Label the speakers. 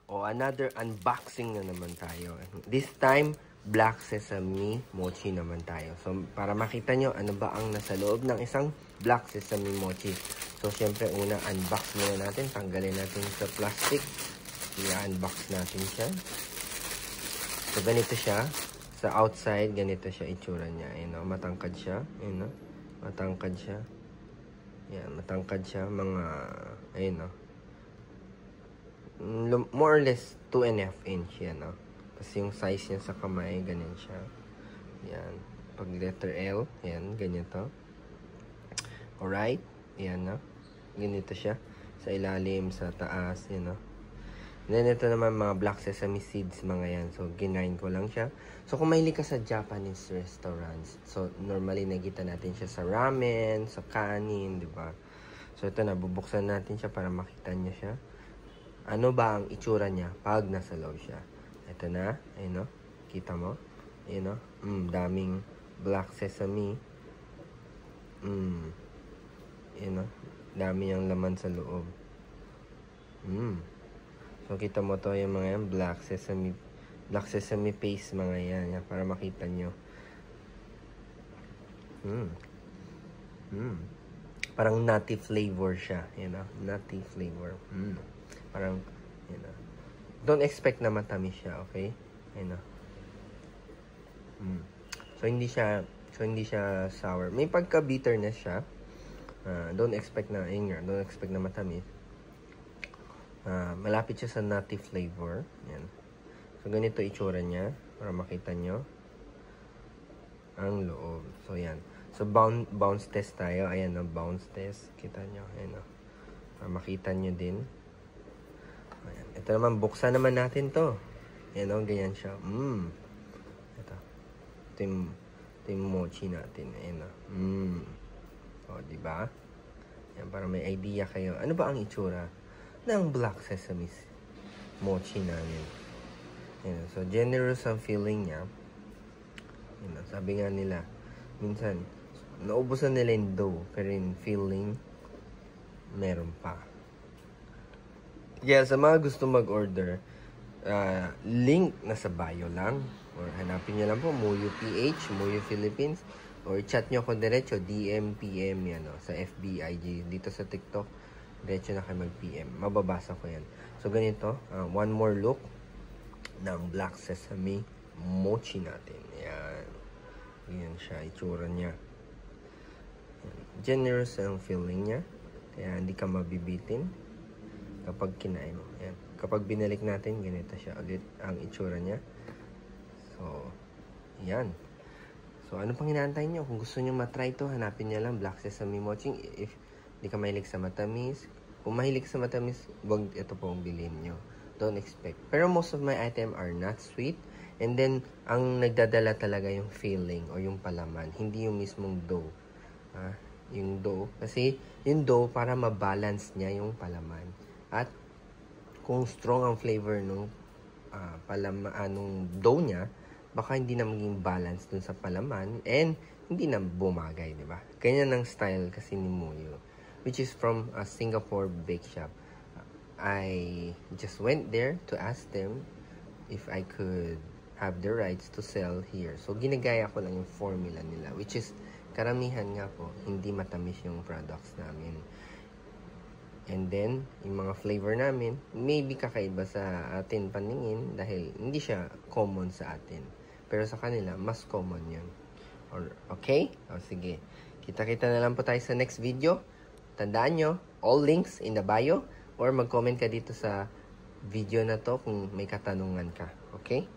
Speaker 1: O, another unboxing na naman tayo. This time, black sesame mochi naman tayo. So, para makita nyo, ano ba ang nasa loob ng isang black sesame mochi. So, syempre, una, unbox muna natin. Tanggalin natin sa plastic. I-unbox natin siya. So, ganito siya. Sa outside, ganito siya itsura niya. Ayan, o, matangkad siya. Ayan, o. Matangkad siya. Ayan, matangkad siya. Mga, ayan, o. More or less 2.5 inch yan, no? Kasi yung size niya sa kamay, ganyan siya. Yan. Pag letter L, yan, ganyan to. Alright? Yan, no? Ganito siya. Sa ilalim, sa taas, yan, no? Then, ito naman mga black sesame seeds, mga yan. So, ginain ko lang siya. So, kung mahilig ka sa Japanese restaurants, so, normally, nakita natin siya sa ramen, sa kanin, di ba? So, ito na, bubuksan natin siya para makita niya siya. Ano ba ang itsura niya pag nasa loob siya? Ito na. Ayun, no? Kita mo? Ayun, no? Daming black sesame. Ayun, no? Dami yung laman sa loob. So, kita mo to yung mga yan. Black sesame paste, mga yan. Para makita nyo. Parang nutty flavor siya. Ayun, no? Nutty flavor. Parang, yun na. Don't expect na matamis siya, okay? Yun na. So, hindi siya sour. May pagka-bitterness siya. Don't expect na, don't expect na matamis. Malapit siya sa nutty flavor. Yan. So, ganito itsura niya. Para makita nyo. Ang loob. So, yan. So, bounce test tayo. Ayan, no, bounce test. Kita nyo. Ayan, no. Para makita nyo din. Ayan. Ito naman, buksan naman natin to. Ayan o, ganyan siya. Ito yung mochi natin. Ayan o. O, diba? Ayan, para may idea kayo. Ano ba ang itsura ng black sesame mochi namin? Ayan, so, generous ang feeling niya. Ayan, sabi nga nila, minsan, naubusan nila yung dough, pero yung feeling, meron pa. Yeah, sa mga gusto mag-order, link na sa bio lang. Or hanapin nyo lang po, Muyu PH, Muyu Philippines. Or chat nyo ako diretso, DM, PM yan, no, sa FB, IG, dito sa TikTok. Diretso na kayo mag-PM. Mababasa ko yan. So, ganito, one more look ng black sesame mochi natin. Yan. Yan siya, itsura niya. Generous ang feeling niya. Kaya hindi ka mabibitin kapag kinain mo. Ayan. Kapag binalik natin, ganito siya ulit ang itsura niya. So, yan. So, ano pang inaantay nyo? Kung gusto nyo matry to, hanapin nyo lang black sesame mochi. If di ka mahilig sa matamis, kung mahilig sa matamis, wag ito po ang bilhin nyo. Don't expect. Pero most of my item are not sweet. And then, ang nagdadala talaga yung feeling o yung palaman. Hindi yung mismong dough. Yung dough. Kasi, yung dough, para mabalance niya yung palaman. At kung strong ang flavor nung dough niya, baka hindi na maging balance dun sa palaman and hindi na bumagay, di ba? Ganyan ang style kasi ni Muyu, which is from a Singapore bake shop. I just went there to ask them if I could have the rights to sell here. So, ginagaya ko lang yung formula nila, which is karamihan nga po, hindi matamis yung products namin. And then, yung mga flavor namin, maybe kakaiba sa atin paningin dahil hindi siya common sa atin. Pero sa kanila, mas common yun. Okay? O, sige. Kita-kita na lang po tayo sa next video. Tandaan nyo, all links in the bio or mag-comment ka dito sa video na to kung may katanungan ka. Okay?